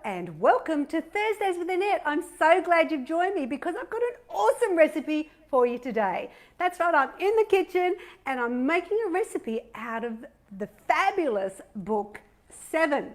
and welcome to Thursdays with Annette. I'm so glad you've joined me because I've got an awesome recipe for you today. That's right, I'm in the kitchen and I'm making a recipe out of the fabulous book 7.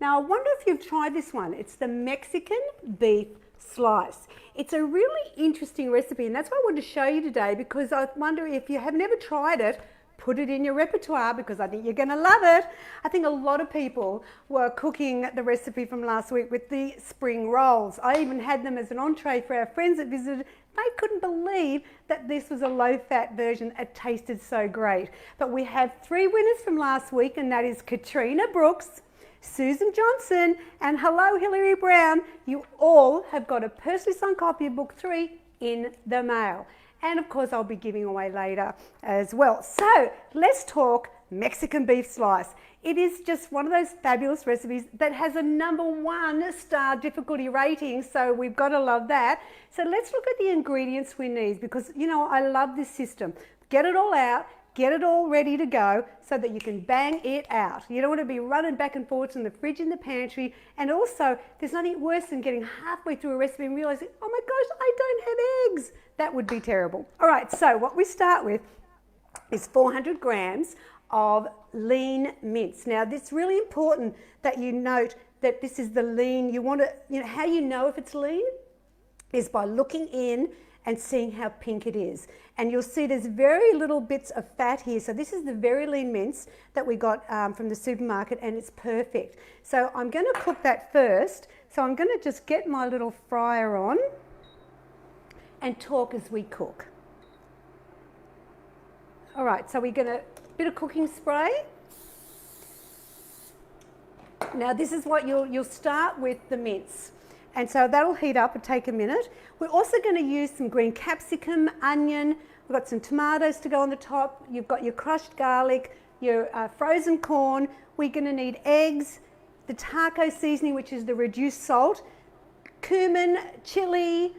Now I wonder if you've tried this one. It's the Mexican beef slice. It's a really interesting recipe and that's what I wanted to show you today because I wonder if you have never tried it, put it in your repertoire because I think you're going to love it. I think a lot of people were cooking the recipe from last week with the spring rolls. I even had them as an entree for our friends that visited. They couldn't believe that this was a low-fat version. It tasted so great. But we have 3 winners from last week, and that is Katrina Brooks, Susan Johnson, and hello Hilary Brown. You all have got a personally signed copy of book 3 in the mail. And of course I'll be giving away later as well. So let's talk Mexican beef slice. It is just one of those fabulous recipes that has a #1 star difficulty rating, so we've got to love that. So let's look at the ingredients we need because, you know, I love this system. Get it all out, get it all ready to go so that you can bang it out. You don't want to be running back and forth in the fridge and the pantry, and also there's nothing worse than getting halfway through a recipe and realizing, oh my gosh, I don't have eggs. That would be terrible. All right, so what we start with is 400 grams of lean mince. Now, it's really important that you note that this is the lean. You want to, you know, how you know if it's lean is by looking in and seeing how pink it is. And you'll see there's very little bits of fat here. So this is the very lean mince that we got from the supermarket, and it's perfect. So I'm going to cook that first. So I'm going to just get my little fryer on and talk as we cook. All right, so we're going to, bit of cooking spray. Now this is what you'll start with the mince. And so that'll heat up and take a minute. We're also going to use some green capsicum, onion. We've got some tomatoes to go on the top. You've got your crushed garlic, your frozen corn. We're going to need eggs, the taco seasoning, which is the reduced salt, cumin, chili,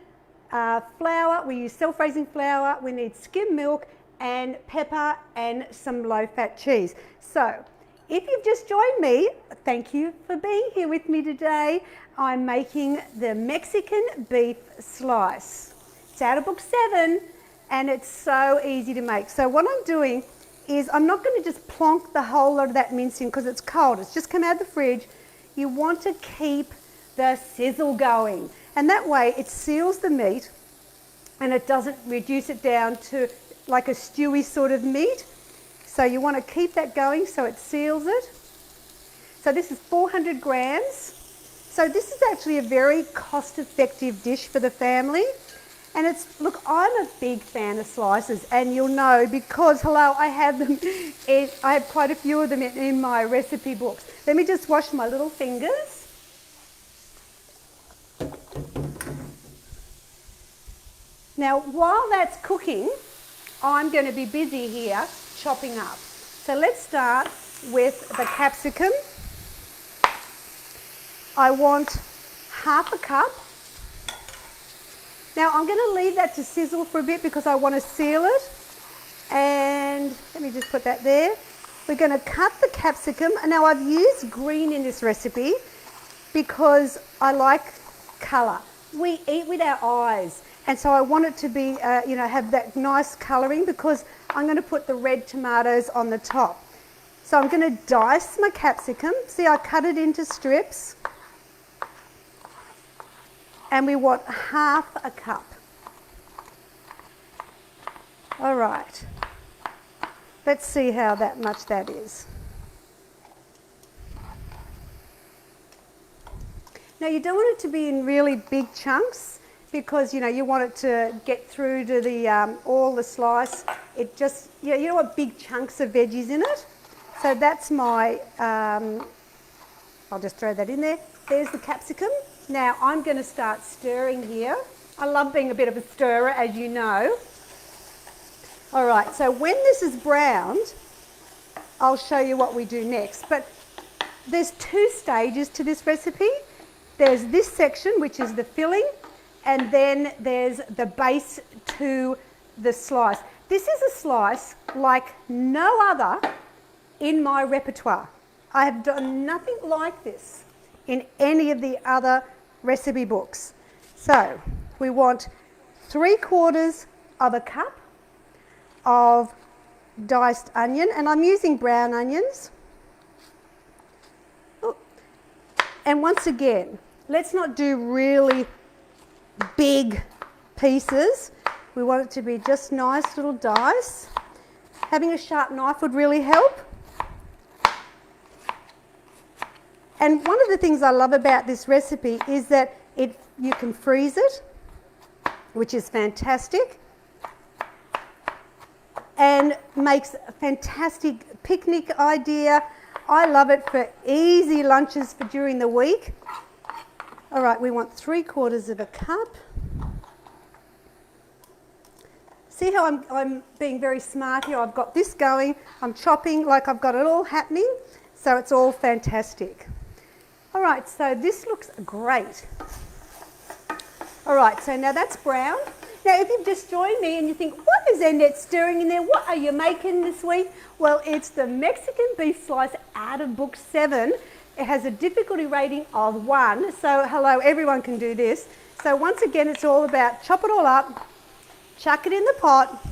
flour. We use self-raising flour. We need skim milk and pepper and some low-fat cheese. So if you've just joined me, thank you for being here with me today. I'm making the Mexican beef slice. It's out of book 7 and it's so easy to make. So what I'm doing is I'm not going to just plonk the whole lot of that mince in because it's cold. It's just come out of the fridge. You want to keep the sizzle going, and that way it seals the meat and it doesn't reduce it down to like a stewy sort of meat. So you want to keep that going so it seals it. So this is 400 grams. So this is actually a very cost-effective dish for the family. And it's, look, I'm a big fan of slices, and you'll know because, hello, I have them, I have quite a few of them in my recipe books. Let me just wash my little fingers. Now, while that's cooking, I'm going to be busy here chopping up. So let's start with the capsicum. I want half a cup. Now I'm going to leave that to sizzle for a bit because I want to seal it. And let me just put that there. We're going to cut the capsicum. Now I've used green in this recipe because I like colour. We eat with our eyes. And so I want it to be, you know, have that nice colouring because I'm going to put the red tomatoes on the top. So I'm going to dice my capsicum. See, I cut it into strips. And we want half a cup. All right. Let's see how much that is. Now you don't want it to be in really big chunks because, you know, you want it to get through to the all the slice. It just, you know what, big chunks of veggies in it. So that's my, I'll just throw that in there. There's the capsicum. Now I'm going to start stirring here. I love being a bit of a stirrer, as you know. All right, so when this is browned, I'll show you what we do next. But there's 2 stages to this recipe. There's this section, which is the filling, and then there's the base to the slice. This is a slice like no other in my repertoire. I have done nothing like this in any of the other recipe books. So we want 3/4 of a cup of diced onion, and I'm using brown onions. And once again, let's not do really big pieces. We want it to be just nice little dice. Having a sharp knife would really help. And one of the things I love about this recipe is that you can freeze it, which is fantastic, and makes a fantastic picnic idea. I love it for easy lunches for during the week. All right, we want 3/4 of a cup. See how I'm being very smart here? I've got this going, I'm chopping like I've got it all happening, so it's all fantastic. All right, so this looks great. All right, so now that's brown. Now, if you've just joined me and you think, what is Annette stirring in there? What are you making this week? Well, it's the Mexican beef slice out of book 7. It has a difficulty rating of 1. So, hello, everyone can do this. So, once again, it's all about chop it all up, chuck it in the pot.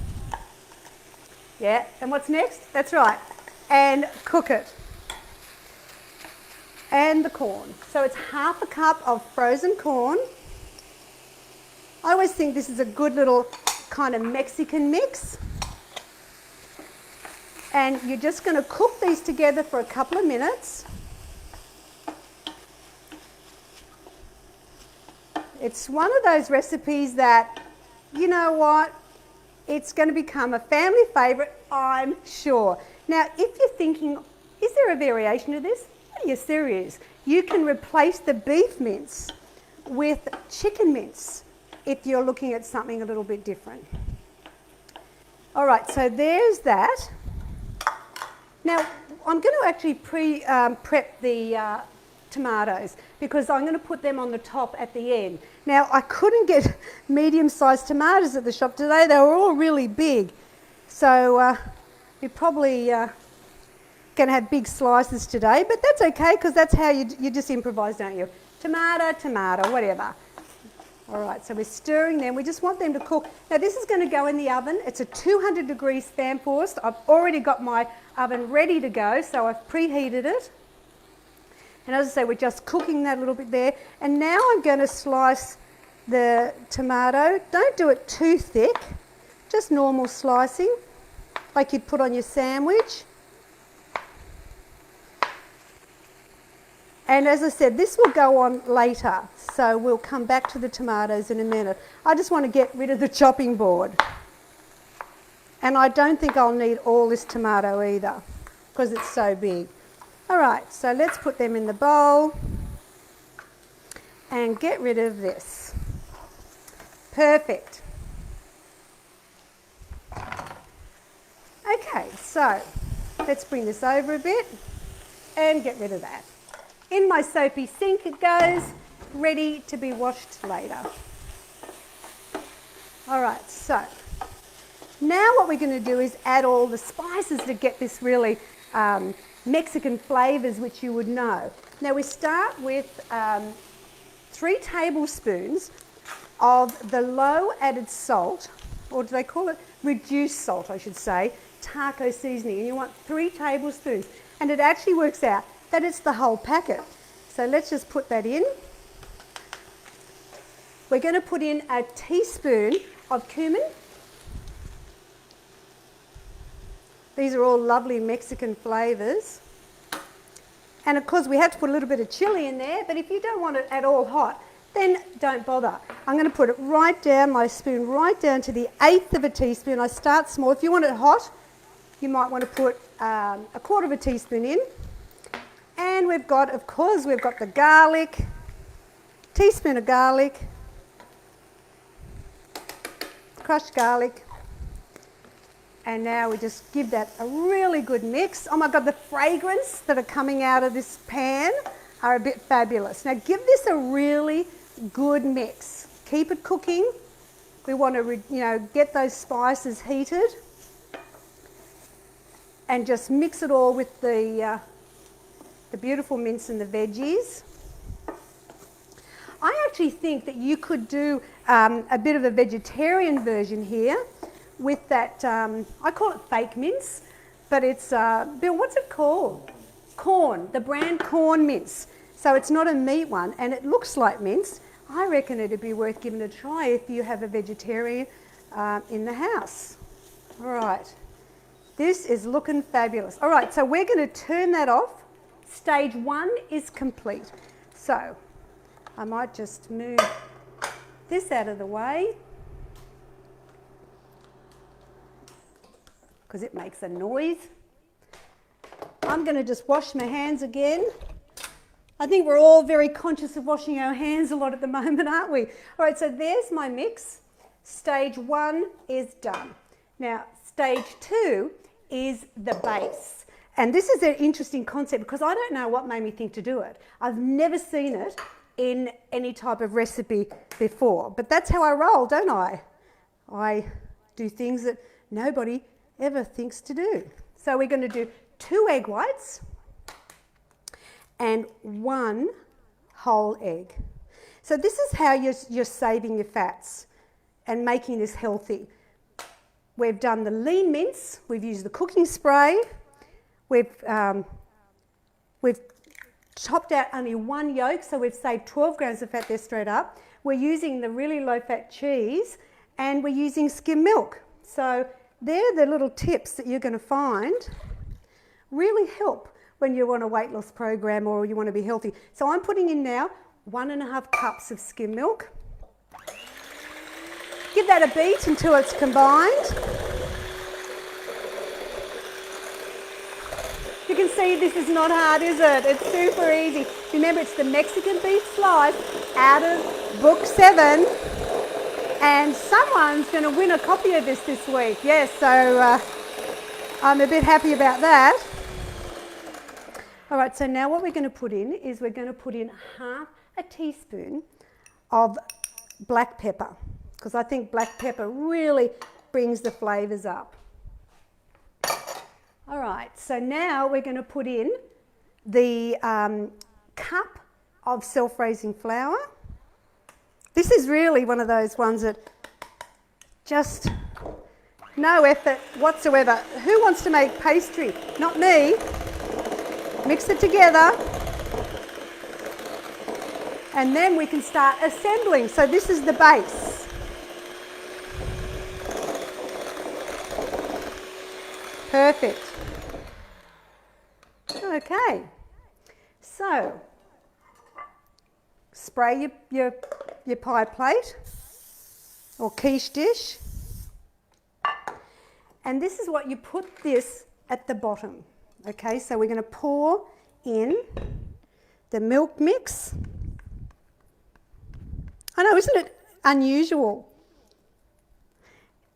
Yeah, and what's next? That's right. And cook it. And the corn. So, it's 1/2 cup of frozen corn. I always think this is a good little kind of Mexican mix. And you're just going to cook these together for a couple of minutes. It's one of those recipes that, you know what, it's going to become a family favourite, I'm sure. Now, if you're thinking, is there a variation to this? Yes, there is. You can replace the beef mince with chicken mince if you're looking at something a little bit different. All right, so there's that. Now, I'm going to actually prep the tomatoes because I'm going to put them on the top at the end. Now, I couldn't get medium-sized tomatoes at the shop today. They were all really big. So you're probably going to have big slices today, but that's okay because that's how you just improvise, don't you? Tomato, whatever. All right, so we're stirring them. We just want them to cook. Now, this is going to go in the oven. It's a 200 degrees fan forced. I've already got my oven ready to go, so I've preheated it. And as I say, we're just cooking that a little bit there. And now I'm going to slice the tomato. Don't do it too thick, just normal slicing, like you'd put on your sandwich. And as I said, this will go on later, so we'll come back to the tomatoes in a minute. I just want to get rid of the chopping board. And I don't think I'll need all this tomato either, because it's so big. All right, so let's put them in the bowl and get rid of this. Perfect. Okay, so let's bring this over a bit and get rid of that. In my soapy sink it goes, ready to be washed later. All right, so now what we're going to do is add all the spices to get this really Mexican flavours, which you would know. Now we start with 3 tablespoons of the low added salt, or do they call it reduced salt, I should say, taco seasoning. And you want 3 tablespoons. And it actually works out that it's the whole packet. So let's just put that in. We're going to put in a teaspoon of cumin. These are all lovely Mexican flavours. And of course we have to put a little bit of chilli in there, but if you don't want it at all hot, then don't bother. I'm going to put it right down, my spoon right down to the 1/8 of a teaspoon. I start small. If you want it hot, you might want to put 1/4 of a teaspoon in. And we've got, of course, we've got the garlic, teaspoon of garlic, crushed garlic. And now we just give that a really good mix. Oh my God, the fragrance that are coming out of this pan are a bit fabulous. Now give this a really good mix. Keep it cooking. We want to, get those spices heated. And just mix it all with the beautiful mince and the veggies. I actually think that you could do a bit of a vegetarian version here with that, I call it fake mince, but it's, Bill, what's it called? Corn, the brand corn mince. So it's not a meat one and it looks like mince. I reckon it'd be worth giving it a try if you have a vegetarian in the house. All right, this is looking fabulous. All right, so we're going to turn that off. Stage 1 is complete. So I might just move this out of the way because it makes a noise. I'm going to just wash my hands again. I think we're all very conscious of washing our hands a lot at the moment, aren't we? All right, so there's my mix. Stage 1 is done. Now, stage 2 is the base. And this is an interesting concept because I don't know what made me think to do it. I've never seen it in any type of recipe before, but that's how I roll, don't I? I do things that nobody ever thinks to do. So we're going to do 2 egg whites and 1 whole egg. So this is how you're saving your fats and making this healthy. We've done the lean mince, we've used the cooking spray, we've chopped out only 1 yolk, so we've saved 12 grams of fat there straight up. We're using the really low fat cheese and we're using skim milk. So they're the little tips that you're going to find really help when you're on a weight loss program or you want to be healthy. So I'm putting in now 1.5 cups of skim milk. Give that a beat until it's combined. You can see this is not hard, is it? It's super easy. Remember, it's the Mexican beef slice out of book 7. And someone's going to win a copy of this week. Yes, so I'm a bit happy about that. All right, so now what we're going to put in is we're going to put in half a teaspoon of black pepper because I think black pepper really brings the flavours up. All right, so now we're going to put in the cup of self-raising flour. This is really one of those ones that just no effort whatsoever. Who wants to make pastry? Not me. Mix it together. And then we can start assembling. So this is the base. Perfect. Okay. So spray your pie plate or quiche dish. And this is what you put this at the bottom. Okay, so we're going to pour in the milk mix. I know, isn't it unusual?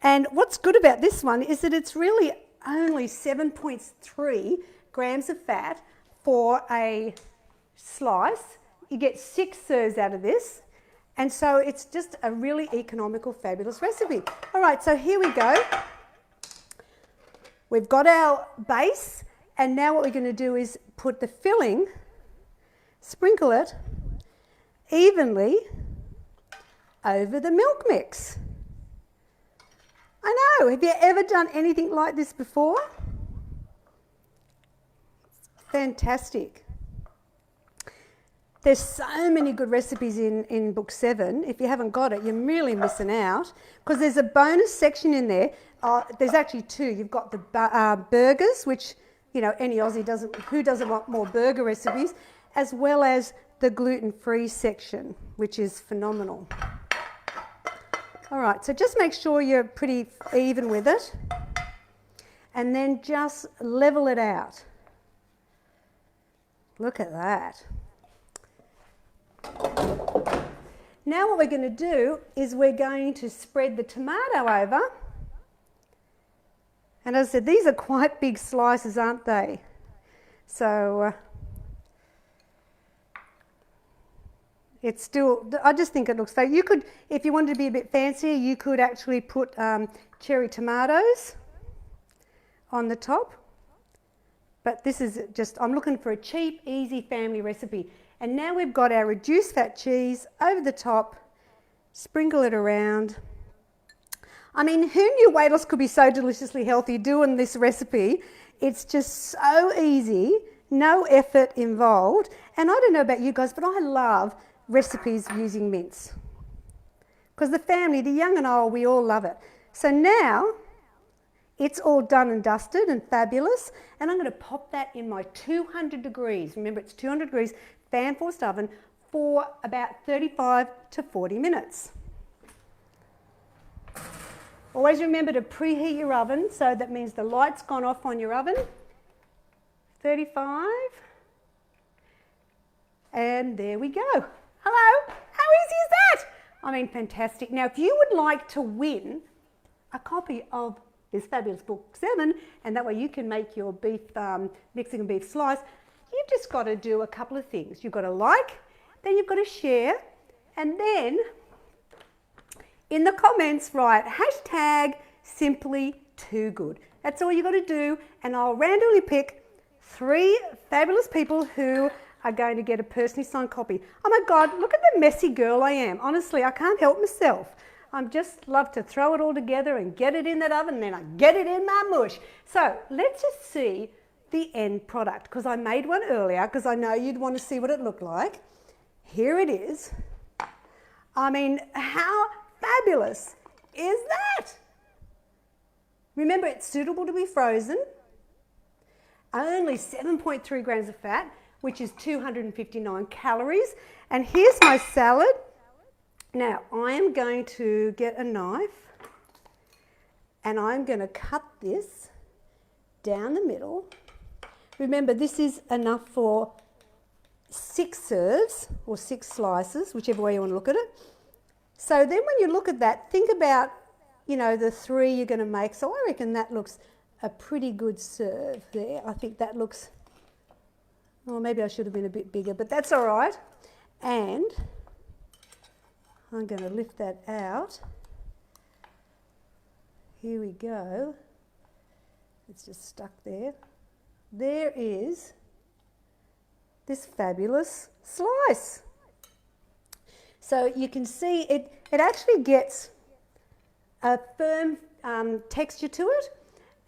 And what's good about this one is that it's really only 7.3 grams of fat for a slice. You get 6 serves out of this. And so it's just a really economical, fabulous recipe. All right, so here we go. We've got our base, and now what we're going to do is put the filling, sprinkle it evenly over the milk mix. I know, have you ever done anything like this before? Fantastic. There's so many good recipes in book 7. If you haven't got it, you're really missing out because there's a bonus section in there. There's actually 2. You've got the burgers, which, you know, any Aussie who doesn't want more burger recipes, as well as the gluten-free section, which is phenomenal. All right, so just make sure you're pretty even with it and then just level it out. Look at that. Now what we're going to do is we're going to spread the tomato over. And as I said, these are quite big slices, aren't they? So it's still, I just think it looks fake. You could, if you wanted to be a bit fancier, you could actually put cherry tomatoes on the top. But this is just, I'm looking for a cheap, easy family recipe. And now we've got our reduced fat cheese over the top. Sprinkle it around. I mean, who knew weight loss could be so deliciously healthy doing this recipe? It's just so easy, no effort involved. And I don't know about you guys, but I love recipes using mince. Because the family, the young and old, we all love it. So now it's all done and dusted and fabulous. And I'm going to pop that in my 200 degrees. Remember, it's 200 degrees fan forced oven for about 35 to 40 minutes. Always remember to preheat your oven, so that means the light's gone off on your oven. 35. And there we go. Hello, how easy is that? I mean, fantastic. Now, if you would like to win a copy of this fabulous book 7, and that way you can make your beef, Mexican beef slice, you've just got to do a couple of things. You've got to like, then you've got to share, and then in the comments write #Symply2Good. That's all you got to do, and I'll randomly pick 3 fabulous people who are going to get a personally signed copy. Oh my God, look at the messy girl I am. Honestly, I can't help myself. I just love to throw it all together and get it in that oven, and then I get it in my mush. So let's just see the end product, because I made one earlier because I know you'd want to see what it looked like. Here it is. I mean, how fabulous is that? Remember, it's suitable to be frozen. Only 7.3 grams of fat, which is 259 calories. And here's my salad. Now, I am going to get a knife and I'm going to cut this down the middle. Remember, this is enough for 6 serves or 6 slices, whichever way you want to look at it. So then when you look at that, think about, you know, the 3 you're going to make. So I reckon that looks a pretty good serve there. I think that looks, well, maybe I should have been a bit bigger, but that's all right. And I'm going to lift that out. Here we go. It's just stuck there. There is this fabulous slice. So you can see it actually gets a firm texture to it,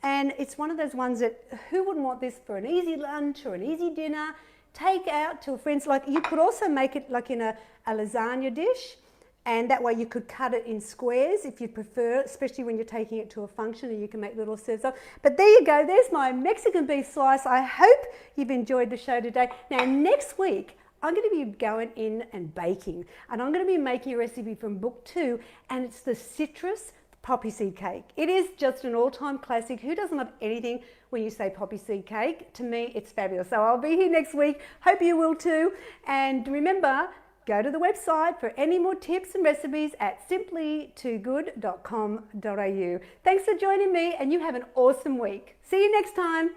and it's one of those ones that who wouldn't want this for an easy lunch or an easy dinner, take out to friends. Like, you could also make it like in a lasagna dish, and that way you could cut it in squares if you prefer, especially when you're taking it to a function, and you can make little serves of. But there you go, there's my Mexican beef slice. I hope you've enjoyed the show today. Now, next week, I'm going to be going in and baking, and I'm going to be making a recipe from book 2, and it's the citrus poppy seed cake. It is just an all-time classic. Who doesn't love anything when you say poppy seed cake? To me, it's fabulous. So I'll be here next week. Hope you will too. And remember, go to the website for any more tips and recipes at simply2good.com.au. Thanks for joining me, and you have an awesome week. See you next time.